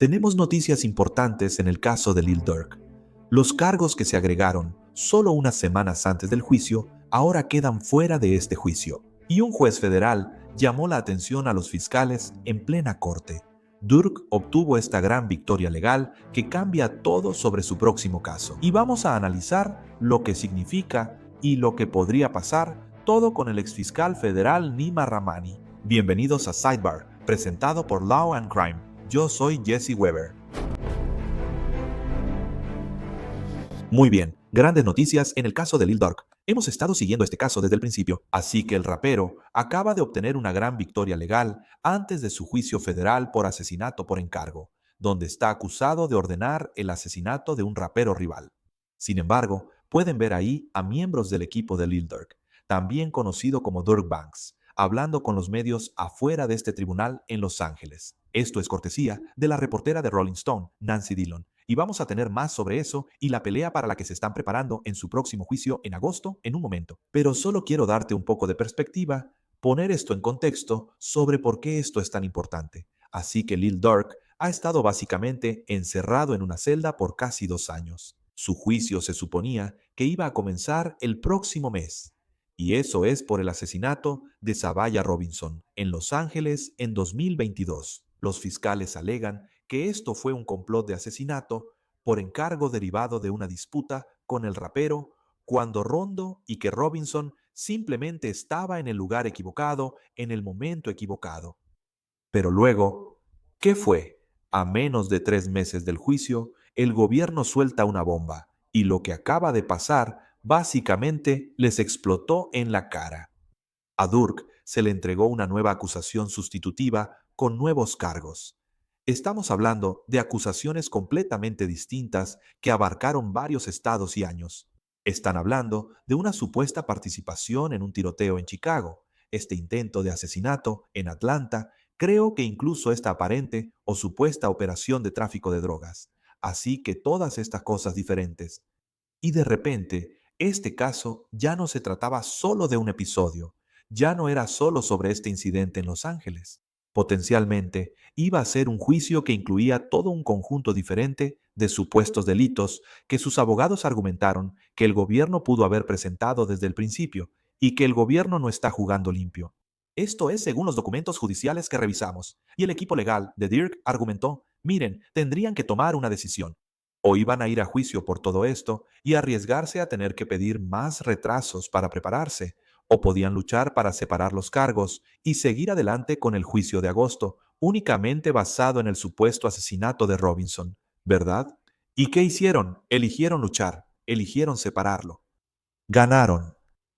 Tenemos noticias importantes en el caso de Lil Durk. Los cargos que se agregaron solo unas semanas antes del juicio ahora quedan fuera de este juicio. Y un juez federal llamó la atención a los fiscales en plena corte. Durk obtuvo esta gran victoria legal que cambia todo sobre su próximo caso. Y vamos a analizar lo que significa y lo que podría pasar, todo con el exfiscal federal Nima Rahmani. Bienvenidos a Sidebar, presentado por Law and Crime. Yo soy Jesse Weber. Muy bien, grandes noticias en el caso de Lil Durk. Hemos estado siguiendo este caso desde el principio, así que el rapero acaba de obtener una gran victoria legal antes de su juicio federal por asesinato por encargo, donde está acusado de ordenar el asesinato de un rapero rival. Sin embargo, pueden ver ahí a miembros del equipo de Lil Durk, también conocido como Durk Banks, hablando con los medios afuera de este tribunal en Los Ángeles. Esto es cortesía de la reportera de Rolling Stone, Nancy Dillon, y vamos a tener más sobre eso y la pelea para la que se están preparando en su próximo juicio en agosto en un momento. Pero solo quiero darte un poco de perspectiva, poner esto en contexto sobre por qué esto es tan importante. Así que Lil Durk ha estado básicamente encerrado en una celda por casi 2 años. Su juicio se suponía que iba a comenzar el próximo mes. Y eso es por el asesinato de Zavalla Robinson en Los Ángeles en 2022. Los fiscales alegan que esto fue un complot de asesinato por encargo derivado de una disputa con el rapero cuando Rondo y que Robinson simplemente estaba en el lugar equivocado en el momento equivocado. Pero luego, ¿qué fue? A menos de 3 meses del juicio, el gobierno suelta una bomba y lo que acaba de pasar básicamente les explotó en la cara. A Durk se le entregó una nueva acusación sustitutiva con nuevos cargos. Estamos hablando de acusaciones completamente distintas que abarcaron varios estados y años. Están hablando de una supuesta participación en un tiroteo en Chicago, este intento de asesinato en Atlanta, creo que incluso esta aparente o supuesta operación de tráfico de drogas. Así que todas estas cosas diferentes. Y de repente, este caso ya no se trataba solo de un episodio, ya no era solo sobre este incidente en Los Ángeles. Potencialmente, iba a ser un juicio que incluía todo un conjunto diferente de supuestos delitos que sus abogados argumentaron que el gobierno pudo haber presentado desde el principio y que el gobierno no está jugando limpio. Esto es según los documentos judiciales que revisamos, y el equipo legal de Dirk argumentó, miren, tendrían que tomar una decisión. O iban a ir a juicio por todo esto y arriesgarse a tener que pedir más retrasos para prepararse, o podían luchar para separar los cargos y seguir adelante con el juicio de agosto, únicamente basado en el supuesto asesinato de Robinson, ¿verdad? ¿Y qué hicieron? Eligieron luchar, eligieron separarlo. Ganaron.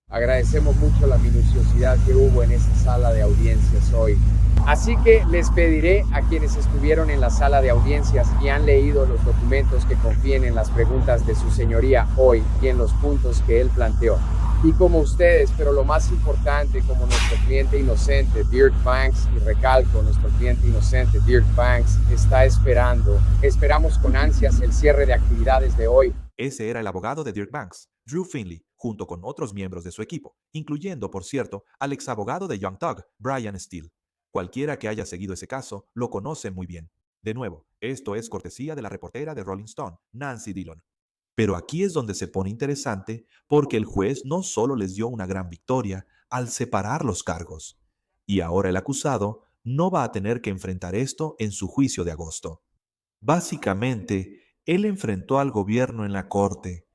Agradecemos mucho la minuciosidad que hubo en esa sala de audiencias hoy. Así que les pediré a quienes estuvieron en la sala de audiencias y han leído los documentos que confíen en las preguntas de su señoría hoy y en los puntos que él planteó. Y como ustedes, pero lo más importante, como nuestro cliente inocente, Dirk Banks, y recalco, nuestro cliente inocente, Dirk Banks, está esperamos con ansias el cierre de actividades de hoy. Ese era el abogado de Dirk Banks, Drew Finley, junto con otros miembros de su equipo, incluyendo, por cierto, al exabogado de Young Thug, Brian Steele. Cualquiera que haya seguido ese caso lo conoce muy bien. De nuevo, esto es cortesía de la reportera de Rolling Stone, Nancy Dillon. Pero aquí es donde se pone interesante porque el juez no solo les dio una gran victoria al separar los cargos, y ahora el acusado no va a tener que enfrentar esto en su juicio de agosto. Básicamente, él enfrentó al gobierno en la corte,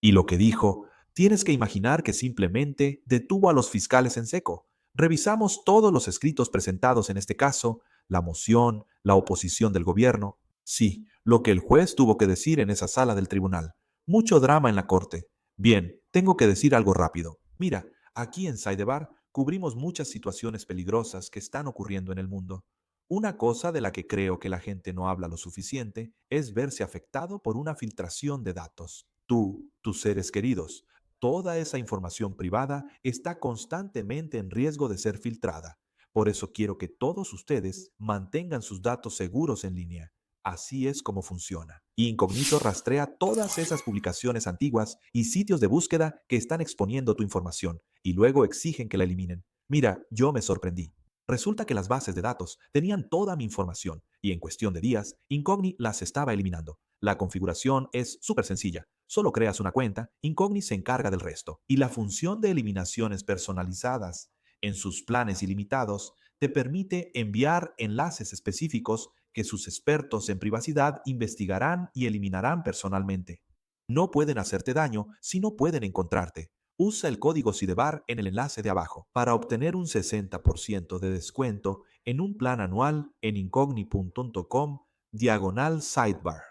y lo que dijo, tienes que imaginar que simplemente detuvo a los fiscales en seco. Revisamos todos los escritos presentados en este caso, la moción, la oposición del gobierno. Sí, lo que el juez tuvo que decir en esa sala del tribunal. Mucho drama en la corte. Bien, tengo que decir algo rápido. Mira, aquí en Sidebar cubrimos muchas situaciones peligrosas que están ocurriendo en el mundo. Una cosa de la que creo que la gente no habla lo suficiente es verse afectado por una filtración de datos. Tú, tus seres queridos, toda esa información privada está constantemente en riesgo de ser filtrada. Por eso quiero que todos ustedes mantengan sus datos seguros en línea. Así es como funciona. Incognito rastrea todas esas publicaciones antiguas y sitios de búsqueda que están exponiendo tu información y luego exigen que la eliminen. Mira, yo me sorprendí. Resulta que las bases de datos tenían toda mi información y en cuestión de días, Incogni las estaba eliminando. La configuración es súper sencilla. Solo creas una cuenta, Incogni se encarga del resto. Y la función de eliminaciones personalizadas en sus planes ilimitados te permite enviar enlaces específicos que sus expertos en privacidad investigarán y eliminarán personalmente. No pueden hacerte daño si no pueden encontrarte. Usa el código SIDEBAR en el enlace de abajo para obtener un 60% de descuento en un plan anual en incogni.com/sidebar.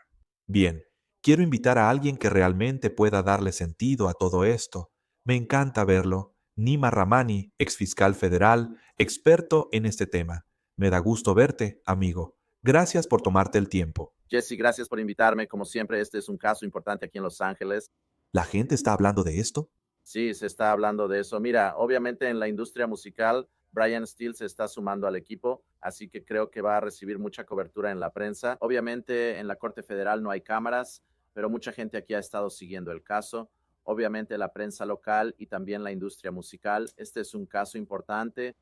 Bien, quiero invitar a alguien que realmente pueda darle sentido a todo esto. Me encanta verlo. Nima Ramani, exfiscal federal, experto en este tema. Me da gusto verte, amigo. Gracias por tomarte el tiempo. Jesse, gracias por invitarme. Como siempre, este es un caso importante aquí en Los Ángeles. ¿La gente está hablando de esto? Sí, se está hablando de eso. Mira, obviamente en la industria musical, Brian Steele se está sumando al equipo, así que creo que va a recibir mucha cobertura en la prensa. Obviamente en la Corte Federal no hay cámaras, pero mucha gente aquí ha estado siguiendo el caso. Obviamente la prensa local y también la industria musical. Este es un caso importante.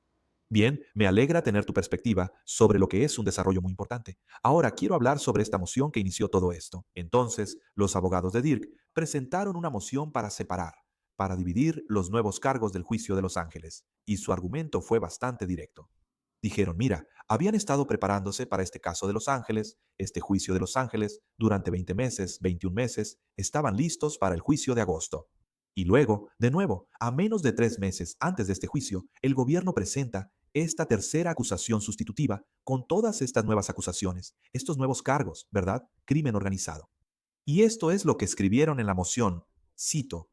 Bien, me alegra tener tu perspectiva sobre lo que es un desarrollo muy importante. Ahora quiero hablar sobre esta moción que inició todo esto. Entonces, los abogados de Dirk presentaron una moción para separar, para dividir los nuevos cargos del juicio de Los Ángeles, y su argumento fue bastante directo. Dijeron, mira, habían estado preparándose para este caso de Los Ángeles, este juicio de Los Ángeles, durante 20 meses, 21 meses, estaban listos para el juicio de agosto. Y luego, de nuevo, a menos de 3 meses antes de este juicio, el gobierno presenta esta tercera acusación sustitutiva con todas estas nuevas acusaciones, estos nuevos cargos, ¿verdad? Crimen organizado. Y esto es lo que escribieron en la moción. Cito,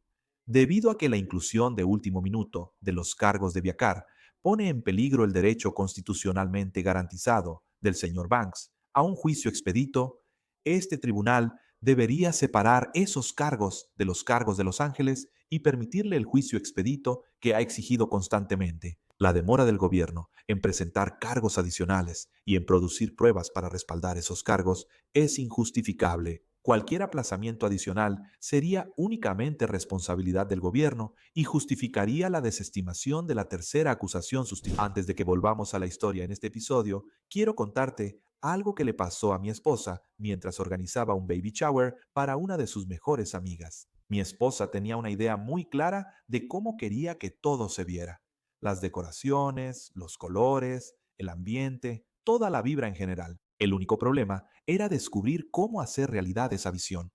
debido a que la inclusión de último minuto de los cargos de Viacar pone en peligro el derecho constitucionalmente garantizado del señor Banks a un juicio expedito, este tribunal debería separar esos cargos de los cargos de Los Ángeles y permitirle el juicio expedito que ha exigido constantemente. La demora del gobierno en presentar cargos adicionales y en producir pruebas para respaldar esos cargos es injustificable. Cualquier aplazamiento adicional sería únicamente responsabilidad del gobierno y justificaría la desestimación de la tercera acusación sustitutiva. Antes de que volvamos a la historia en este episodio, quiero contarte algo que le pasó a mi esposa mientras organizaba un baby shower para una de sus mejores amigas. Mi esposa tenía una idea muy clara de cómo quería que todo se viera. Las decoraciones, los colores, el ambiente, toda la vibra en general. El único problema era descubrir cómo hacer realidad esa visión.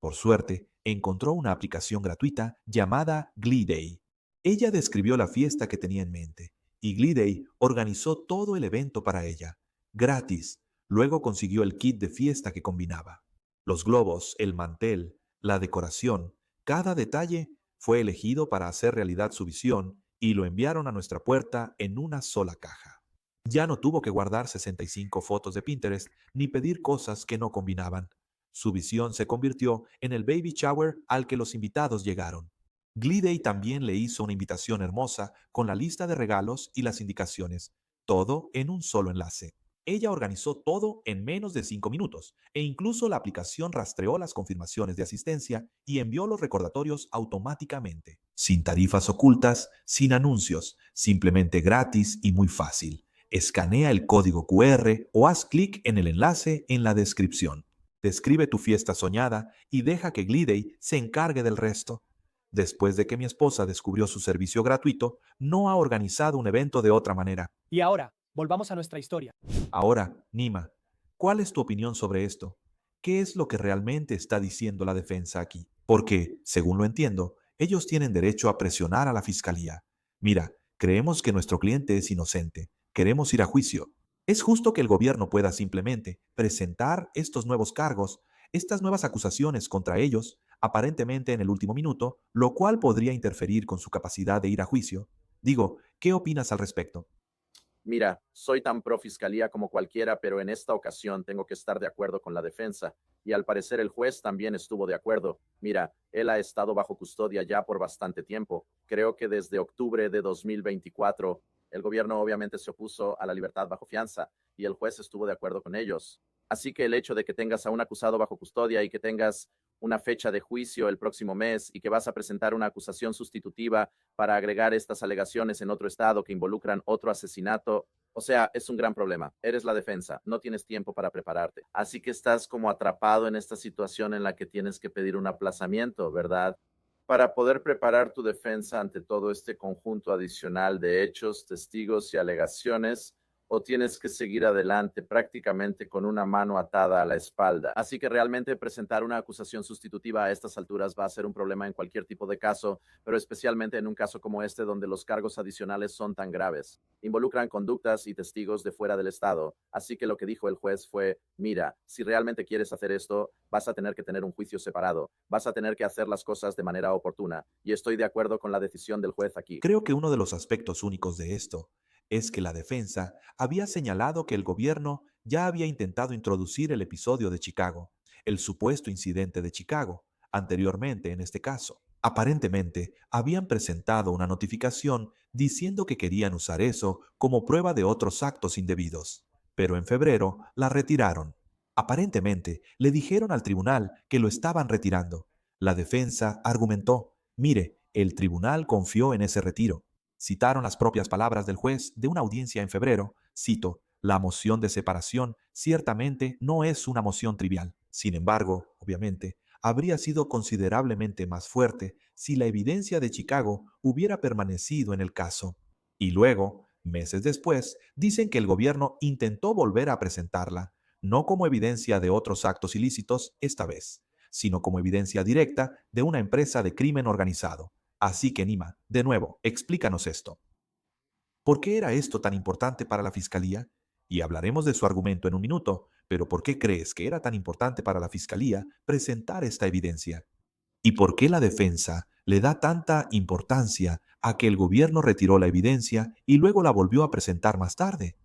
Por suerte, encontró una aplicación gratuita llamada Gleeday. Ella describió la fiesta que tenía en mente y Gleeday organizó todo el evento para ella, gratis. Luego consiguió el kit de fiesta que combinaba. Los globos, el mantel, la decoración, cada detalle fue elegido para hacer realidad su visión y lo enviaron a nuestra puerta en una sola caja. Ya no tuvo que guardar 65 fotos de Pinterest ni pedir cosas que no combinaban. Su visión se convirtió en el baby shower al que los invitados llegaron. Gleeday también le hizo una invitación hermosa con la lista de regalos y las indicaciones, todo en un solo enlace. Ella organizó todo en menos de 5 minutos e incluso la aplicación rastreó las confirmaciones de asistencia y envió los recordatorios automáticamente, sin tarifas ocultas, sin anuncios, simplemente gratis y muy fácil. Escanea el código QR o haz clic en el enlace en la descripción. Describe tu fiesta soñada y deja que Gleeday se encargue del resto. Después de que mi esposa descubrió su servicio gratuito, no ha organizado un evento de otra manera. Y ahora, volvamos a nuestra historia. Ahora, Nima, ¿cuál es tu opinión sobre esto? ¿Qué es lo que realmente está diciendo la defensa aquí? Porque, según lo entiendo, ellos tienen derecho a presionar a la fiscalía. Mira, creemos que nuestro cliente es inocente. Queremos ir a juicio. ¿Es justo que el gobierno pueda simplemente presentar estos nuevos cargos, estas nuevas acusaciones contra ellos, aparentemente en el último minuto, lo cual podría interferir con su capacidad de ir a juicio? Digo, ¿qué opinas al respecto? Mira, soy tan pro fiscalía como cualquiera, pero en esta ocasión tengo que estar de acuerdo con la defensa. Y al parecer el juez también estuvo de acuerdo. Mira, él ha estado bajo custodia ya por bastante tiempo. Creo que desde octubre de 2024. El gobierno obviamente se opuso a la libertad bajo fianza y el juez estuvo de acuerdo con ellos. Así que el hecho de que tengas a un acusado bajo custodia y que tengas una fecha de juicio el próximo mes y que vas a presentar una acusación sustitutiva para agregar estas alegaciones en otro estado que involucran otro asesinato, O sea, es un gran problema. Eres la defensa, no tienes tiempo para prepararte. Así que estás como atrapado en esta situación en la que tienes que pedir un aplazamiento, ¿verdad? Para poder preparar tu defensa ante todo este conjunto adicional de hechos, testigos y alegaciones, o tienes que seguir adelante prácticamente con una mano atada a la espalda. Así que realmente presentar una acusación sustitutiva a estas alturas va a ser un problema en cualquier tipo de caso, pero especialmente en un caso como este donde los cargos adicionales son tan graves. Involucran conductas y testigos de fuera del estado. Así que lo que dijo el juez fue, mira, si realmente quieres hacer esto, vas a tener que tener un juicio separado, vas a tener que hacer las cosas de manera oportuna, y estoy de acuerdo con la decisión del juez aquí. Creo que uno de los aspectos únicos de esto es que la defensa había señalado que el gobierno ya había intentado introducir el episodio de Chicago, el supuesto incidente de Chicago, anteriormente en este caso. Aparentemente, habían presentado una notificación diciendo que querían usar eso como prueba de otros actos indebidos, pero en febrero la retiraron. Aparentemente, le dijeron al tribunal que lo estaban retirando. La defensa argumentó, mire, el tribunal confió en ese retiro. Citaron las propias palabras del juez de una audiencia en febrero. Cito, la moción de separación ciertamente no es una moción trivial. Sin embargo, obviamente, habría sido considerablemente más fuerte si la evidencia de Chicago hubiera permanecido en el caso. Y luego, meses después, dicen que el gobierno intentó volver a presentarla, no como evidencia de otros actos ilícitos esta vez, sino como evidencia directa de una empresa de crimen organizado. Así que, Nima, de nuevo, explícanos esto. ¿Por qué era esto tan importante para la Fiscalía? Y hablaremos de su argumento en un minuto, pero ¿por qué crees que era tan importante para la Fiscalía presentar esta evidencia? ¿Y por qué la defensa le da tanta importancia a que el gobierno retiró la evidencia y luego la volvió a presentar más tarde?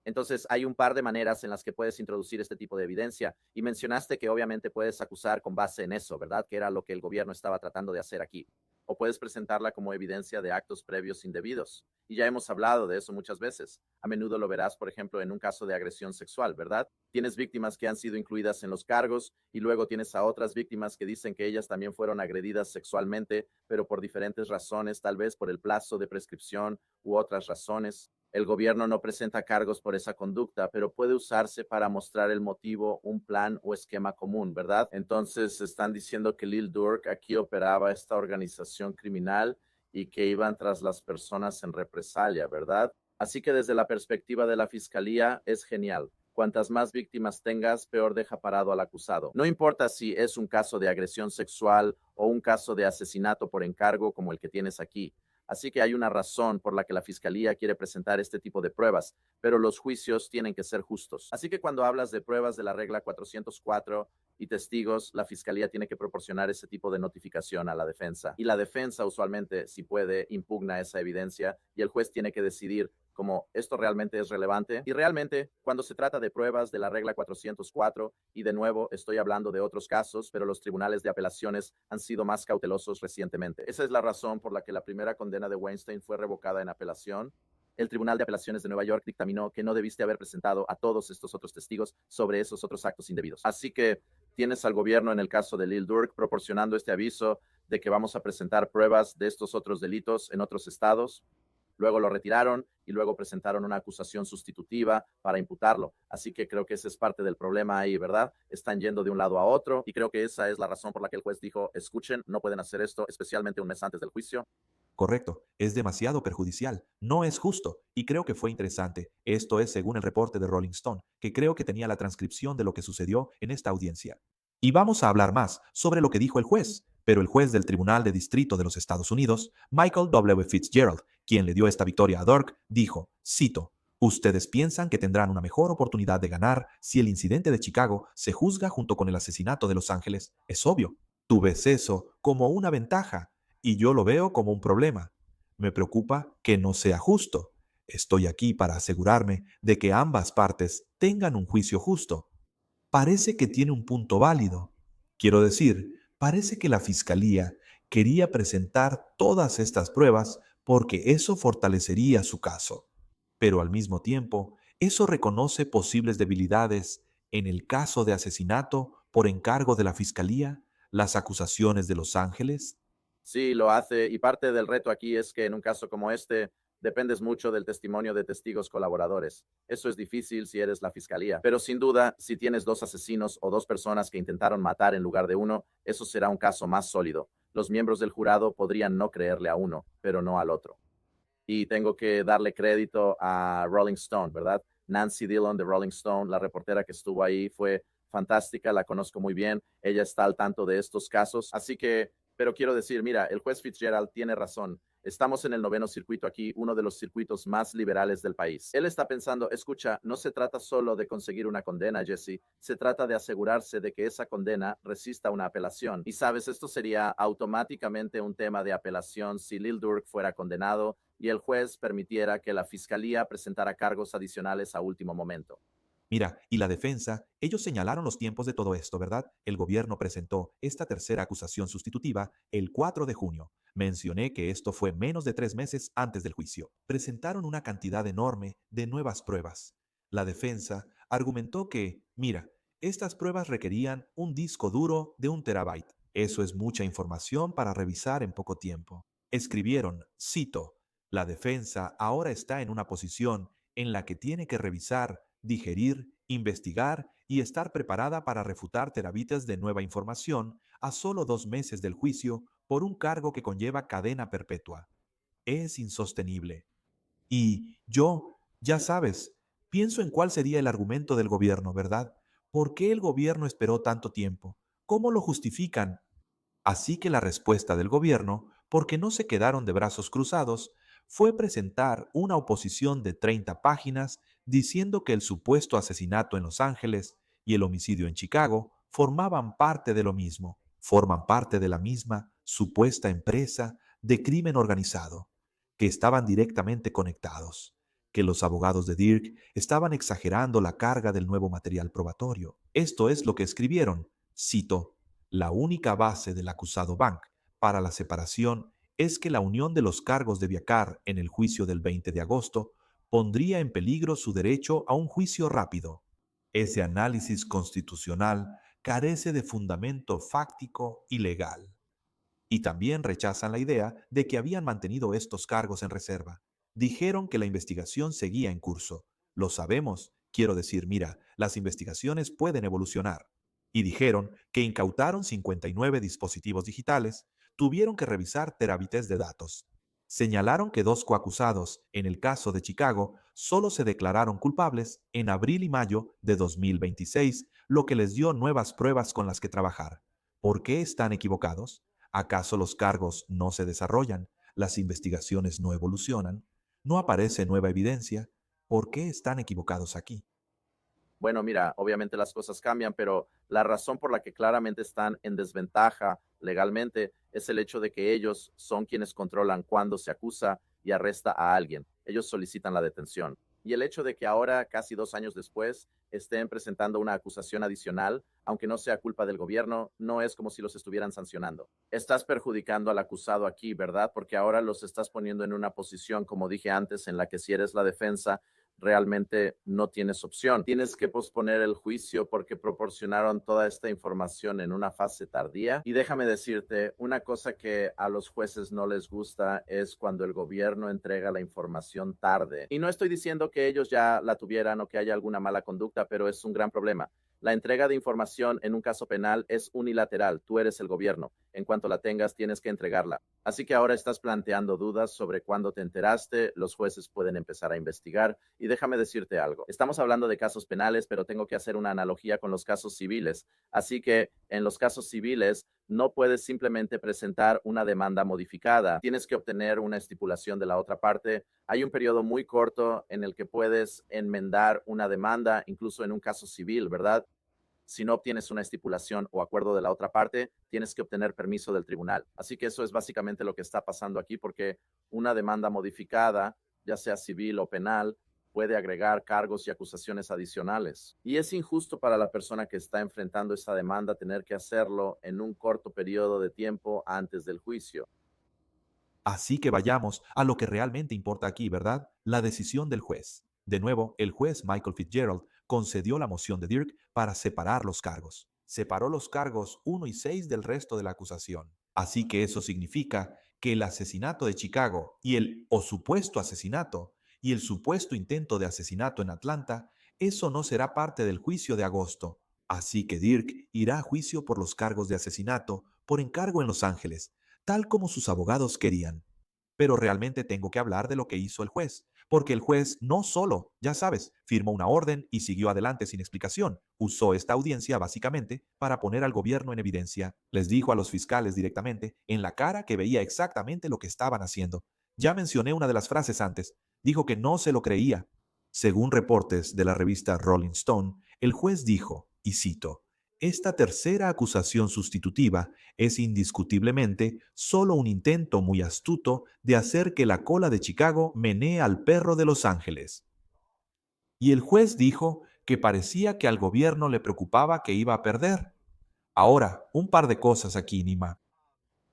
Entonces, hay un par de maneras en las que puedes introducir este tipo de evidencia. Y mencionaste que obviamente puedes acusar con base en eso, ¿verdad? Que era lo que el gobierno estaba tratando de hacer aquí. O puedes presentarla como evidencia de actos previos indebidos. Y ya hemos hablado de eso muchas veces. A menudo lo verás, por ejemplo, en un caso de agresión sexual, ¿verdad? Tienes víctimas que han sido incluidas en los cargos y luego tienes a otras víctimas que dicen que ellas también fueron agredidas sexualmente, pero por diferentes razones, tal vez por el plazo de prescripción u otras razones. El gobierno no presenta cargos por esa conducta, pero puede usarse para mostrar el motivo, un plan o esquema común, ¿verdad? Entonces están diciendo que Lil Durk aquí operaba esta organización criminal y que iban tras las personas en represalia, ¿verdad? Así que desde la perspectiva de la fiscalía es genial. Cuantas más víctimas tengas, peor deja parado al acusado. No importa si es un caso de agresión sexual o un caso de asesinato por encargo como el que tienes aquí. Así que hay una razón por la que la fiscalía quiere presentar este tipo de pruebas, pero los juicios tienen que ser justos. Así que cuando hablas de pruebas de la regla 404 y testigos, la fiscalía tiene que proporcionar ese tipo de notificación a la defensa. Y la defensa usualmente, si puede, impugna esa evidencia y el juez tiene que decidir como esto realmente es relevante. Y realmente, cuando se trata de pruebas de la regla 404, y de nuevo estoy hablando de otros casos, pero los tribunales de apelaciones han sido más cautelosos recientemente. Esa es la razón por la que la primera condena de Weinstein fue revocada en apelación. El Tribunal de Apelaciones de Nueva York dictaminó que no debiste haber presentado a todos estos otros testigos sobre esos otros actos indebidos. Así que tienes al gobierno en el caso de Lil Durk proporcionando este aviso de que vamos a presentar pruebas de estos otros delitos en otros estados. Luego lo retiraron y luego presentaron una acusación sustitutiva para imputarlo. Así que creo que ese es parte del problema ahí, ¿verdad? Están yendo de un lado a otro y creo que esa es la razón por la que el juez dijo, escuchen, no pueden hacer esto, especialmente un mes antes del juicio. Correcto, es demasiado perjudicial, no es justo, y creo que fue interesante. Esto es según el reporte de Rolling Stone, que creo que tenía la transcripción de lo que sucedió en esta audiencia. Y vamos a hablar más sobre lo que dijo el juez, pero el juez del Tribunal de Distrito de los Estados Unidos, Michael W. Fitzgerald, quien le dio esta victoria a Durk, dijo, cito, ustedes piensan que tendrán una mejor oportunidad de ganar si el incidente de Chicago se juzga junto con el asesinato de Los Ángeles. Es obvio, tú ves eso como una ventaja y yo lo veo como un problema. Me preocupa que no sea justo. Estoy aquí para asegurarme de que ambas partes tengan un juicio justo. Parece que tiene un punto válido. Quiero decir, parece que la fiscalía quería presentar todas estas pruebas porque eso fortalecería su caso. Pero al mismo tiempo, eso reconoce posibles debilidades en el caso de asesinato por encargo de la fiscalía, las acusaciones de Los Ángeles. Sí, lo hace y parte del reto aquí es que en un caso como este, Dependes mucho del testimonio de testigos colaboradores. Eso es difícil si eres la fiscalía, pero sin duda, si tienes dos asesinos o dos personas que intentaron matar en lugar de uno, eso será un caso más sólido. Los miembros del jurado podrían no creerle a uno, pero no al otro. Y tengo que darle crédito a Rolling Stone, ¿verdad? Nancy Dillon de Rolling Stone, la reportera que estuvo ahí, fue fantástica, la conozco muy bien, ella está al tanto de estos casos, así que, pero quiero decir, mira, el juez Fitzgerald tiene razón. Estamos en el noveno circuito aquí, uno de los circuitos más liberales del país. Él está pensando, escucha, no se trata solo de conseguir una condena, Jesse, se trata de asegurarse de que esa condena resista una apelación. Y sabes, esto sería automáticamente un tema de apelación si Lil Durk fuera condenado y el juez permitiera que la fiscalía presentara cargos adicionales a último momento. Mira, y la defensa, ellos señalaron los tiempos de todo esto, ¿verdad? El gobierno presentó esta tercera acusación sustitutiva el 4 de junio. Mencioné que esto fue menos de 3 meses antes del juicio. Presentaron una cantidad enorme de nuevas pruebas. La defensa argumentó que, mira, estas pruebas requerían un disco duro de 1 terabyte. Eso es mucha información para revisar en poco tiempo. Escribieron, cito, la defensa ahora está en una posición en la que tiene que revisar, digerir, investigar y estar preparada para refutar terabytes de nueva información a solo 2 meses del juicio por un cargo que conlleva cadena perpetua. Es insostenible. Y yo, ya sabes, pienso en cuál sería el argumento del gobierno, ¿verdad? ¿Por qué el gobierno esperó tanto tiempo? ¿Cómo lo justifican? Así que la respuesta del gobierno, porque no se quedaron de brazos cruzados, fue presentar una oposición de 30 páginas diciendo que el supuesto asesinato en Los Ángeles y el homicidio en Chicago formaban parte de lo mismo, forman parte de la misma supuesta empresa de crimen organizado, que estaban directamente conectados, que los abogados de Dirk estaban exagerando la carga del nuevo material probatorio. Esto es lo que escribieron, cito, la única base del acusado Bank para la separación es que la unión de los cargos de Viacar en el juicio del 20 de agosto pondría en peligro su derecho a un juicio rápido. Ese análisis constitucional carece de fundamento fáctico y legal. Y también rechazan la idea de que habían mantenido estos cargos en reserva. Dijeron que la investigación seguía en curso. Lo sabemos, quiero decir, mira, las investigaciones pueden evolucionar. Y dijeron que incautaron 59 dispositivos digitales, tuvieron que revisar terabytes de datos. Señalaron que 2 coacusados, en el caso de Chicago, solo se declararon culpables en abril y mayo de 2026, lo que les dio nuevas pruebas con las que trabajar. ¿Por qué están equivocados? ¿Acaso los cargos no se desarrollan? ¿Las investigaciones no evolucionan? ¿No aparece nueva evidencia? ¿Por qué están equivocados aquí? Bueno, mira, obviamente las cosas cambian, pero la razón por la que claramente están en desventaja legalmente es el hecho de que ellos son quienes controlan cuándo se acusa y arresta a alguien. Ellos solicitan la detención. Y el hecho de que ahora, casi 2 años después, estén presentando una acusación adicional, aunque no sea culpa del gobierno, no es como si los estuvieran sancionando. Estás perjudicando al acusado aquí, ¿verdad? Porque ahora los estás poniendo en una posición, como dije antes, en la que si eres la defensa, realmente no tienes opción. Tienes que posponer el juicio porque proporcionaron toda esta información en una fase tardía. Y déjame decirte, una cosa que a los jueces no les gusta es cuando el gobierno entrega la información tarde. Y no estoy diciendo que ellos ya la tuvieran o que haya alguna mala conducta, pero es un gran problema. La entrega de información en un caso penal es unilateral. Tú eres el gobierno. En cuanto la tengas, tienes que entregarla. Así que ahora estás planteando dudas sobre cuándo te enteraste. Los jueces pueden empezar a investigar. Y déjame decirte algo. Estamos hablando de casos penales, pero tengo que hacer una analogía con los casos civiles. Así que en los casos civiles no puedes simplemente presentar una demanda modificada. Tienes que obtener una estipulación de la otra parte. Hay un periodo muy corto en el que puedes enmendar una demanda, incluso en un caso civil, ¿verdad? Si no obtienes una estipulación o acuerdo de la otra parte, tienes que obtener permiso del tribunal. Así que eso es básicamente lo que está pasando aquí, porque una demanda modificada, ya sea civil o penal, puede agregar cargos y acusaciones adicionales. Y es injusto para la persona que está enfrentando esa demanda tener que hacerlo en un corto periodo de tiempo antes del juicio. Así que vayamos a lo que realmente importa aquí, ¿verdad? La decisión del juez. De nuevo, el juez Michael Fitzgerald concedió la moción de Dirk para separar los cargos. Separó los cargos 1 y 6 del resto de la acusación. Así que eso significa que el asesinato de Chicago y el o supuesto asesinato y el supuesto intento de asesinato en Atlanta, eso no será parte del juicio de agosto. Así que Dirk irá a juicio por los cargos de asesinato por encargo en Los Ángeles, tal como sus abogados querían. Pero realmente tengo que hablar de lo que hizo el juez, porque el juez no solo, ya sabes, firmó una orden y siguió adelante sin explicación. Usó esta audiencia básicamente para poner al gobierno en evidencia. Les dijo a los fiscales directamente en la cara que veía exactamente lo que estaban haciendo. Ya mencioné una de las frases antes. Dijo que no se lo creía. Según reportes de la revista Rolling Stone, el juez dijo, y cito, esta tercera acusación sustitutiva es indiscutiblemente solo un intento muy astuto de hacer que la cola de Chicago menee al perro de Los Ángeles. Y el juez dijo que parecía que al gobierno le preocupaba que iba a perder. Ahora, un par de cosas aquí, Nima.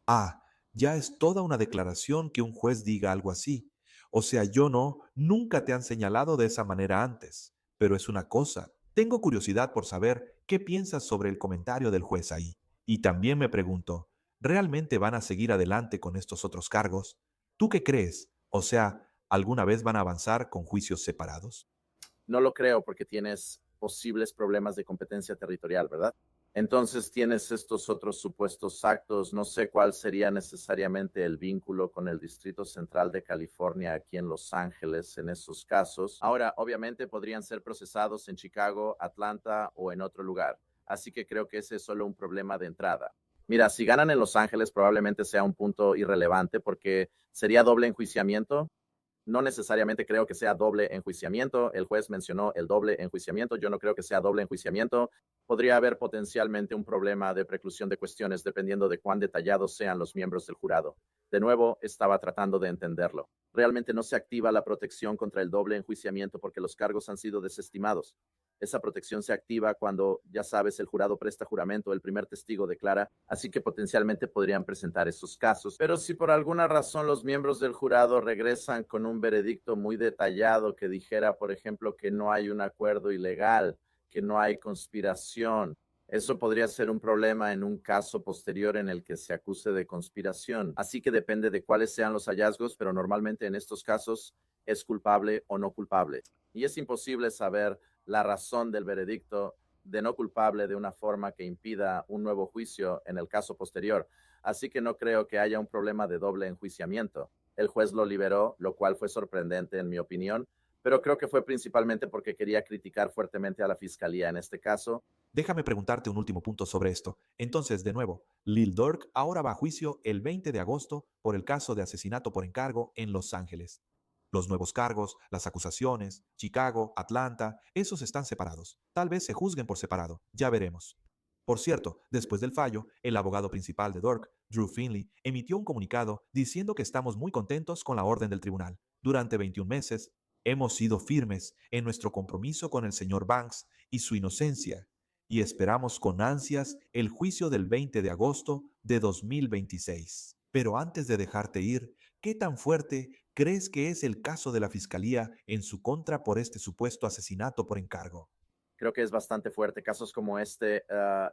Ah, ya es toda una declaración que un juez diga algo así. O sea, nunca te han señalado de esa manera antes. Pero es una cosa. Tengo curiosidad por saber qué piensas sobre el comentario del juez ahí. Y también me pregunto, ¿realmente van a seguir adelante con estos otros cargos? ¿Tú qué crees? O sea, ¿alguna vez van a avanzar con juicios separados? No lo creo porque tienes posibles problemas de competencia territorial, ¿verdad? Entonces tienes estos otros supuestos actos. No sé cuál sería necesariamente el vínculo con el Distrito Central de California aquí en Los Ángeles en esos casos. Ahora, obviamente podrían ser procesados en Chicago, Atlanta o en otro lugar. Así que creo que ese es solo un problema de entrada. Mira, si ganan en Los Ángeles probablemente sea un punto irrelevante porque sería doble enjuiciamiento. No necesariamente creo que sea doble enjuiciamiento. El juez mencionó el doble enjuiciamiento. Yo no creo que sea doble enjuiciamiento. Podría haber potencialmente un problema de preclusión de cuestiones dependiendo de cuán detallados sean los miembros del jurado. De nuevo, estaba tratando de entenderlo. Realmente no se activa la protección contra el doble enjuiciamiento porque los cargos han sido desestimados. Esa protección se activa cuando, ya sabes, el jurado presta juramento, el primer testigo declara, así que potencialmente podrían presentar esos casos. Pero si por alguna razón los miembros del jurado regresan con un veredicto muy detallado que dijera, por ejemplo, que no hay un acuerdo ilegal, que no hay conspiración, eso podría ser un problema en un caso posterior en el que se acuse de conspiración. Así que depende de cuáles sean los hallazgos, pero normalmente en estos casos es culpable o no culpable. Y es imposible saber la razón del veredicto de no culpable de una forma que impida un nuevo juicio en el caso posterior. Así que no creo que haya un problema de doble enjuiciamiento. El juez lo liberó, lo cual fue sorprendente en mi opinión, pero creo que fue principalmente porque quería criticar fuertemente a la fiscalía en este caso. Déjame preguntarte un último punto sobre esto. Entonces, de nuevo, Lil Durk ahora va a juicio el 20 de agosto por el caso de asesinato por encargo en Los Ángeles. Los nuevos cargos, las acusaciones, Chicago, Atlanta, esos están separados. Tal vez se juzguen por separado, ya veremos. Por cierto, después del fallo, el abogado principal de Durk, Drew Finley, emitió un comunicado diciendo que estamos muy contentos con la orden del tribunal. Durante 21 meses, hemos sido firmes en nuestro compromiso con el señor Banks y su inocencia, y esperamos con ansias el juicio del 20 de agosto de 2026. Pero antes de dejarte ir, ¿qué tan fuerte crees que es el caso de la Fiscalía en su contra por este supuesto asesinato por encargo? Creo que es bastante fuerte. Casos como este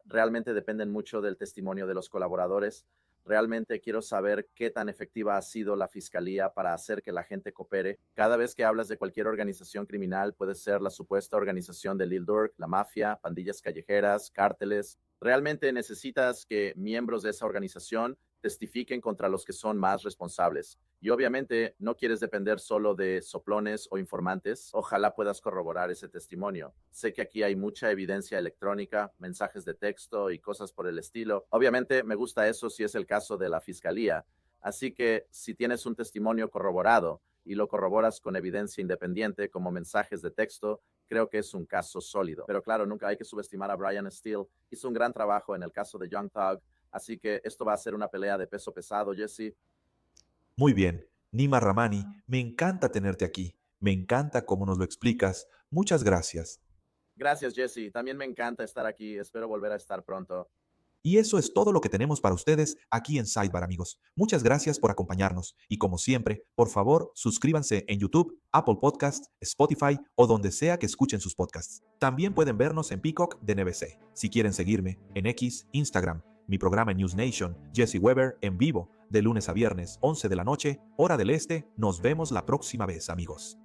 realmente dependen mucho del testimonio de los colaboradores. Realmente quiero saber qué tan efectiva ha sido la fiscalía para hacer que la gente coopere. Cada vez que hablas de cualquier organización criminal, puede ser la supuesta organización de Lil Durk, la mafia, pandillas callejeras, cárteles. Realmente necesitas que miembros de esa organización testifiquen contra los que son más responsables. Y obviamente no quieres depender solo de soplones o informantes. Ojalá puedas corroborar ese testimonio. Sé que aquí hay mucha evidencia electrónica, mensajes de texto y cosas por el estilo. Obviamente me gusta eso si es el caso de la fiscalía. Así que si tienes un testimonio corroborado y lo corroboras con evidencia independiente como mensajes de texto, creo que es un caso sólido. Pero claro, nunca hay que subestimar a Brian Steele. Hizo un gran trabajo en el caso de Young Thug. Así que esto va a ser una pelea de peso pesado, Jesse. Muy bien, Nima Ramani, me encanta tenerte aquí. Me encanta cómo nos lo explicas. Muchas gracias. Gracias, Jesse. También me encanta estar aquí. Espero volver a estar pronto. Y eso es todo lo que tenemos para ustedes aquí en Sidebar, amigos. Muchas gracias por acompañarnos. Y como siempre, por favor, suscríbanse en YouTube, Apple Podcasts, Spotify o donde sea que escuchen sus podcasts. También pueden vernos en Peacock de NBC. Si quieren seguirme en X, Instagram, mi programa en News Nation, Jesse Weber, en vivo, de lunes a viernes, 11 de la noche, hora del este. Nos vemos la próxima vez, amigos.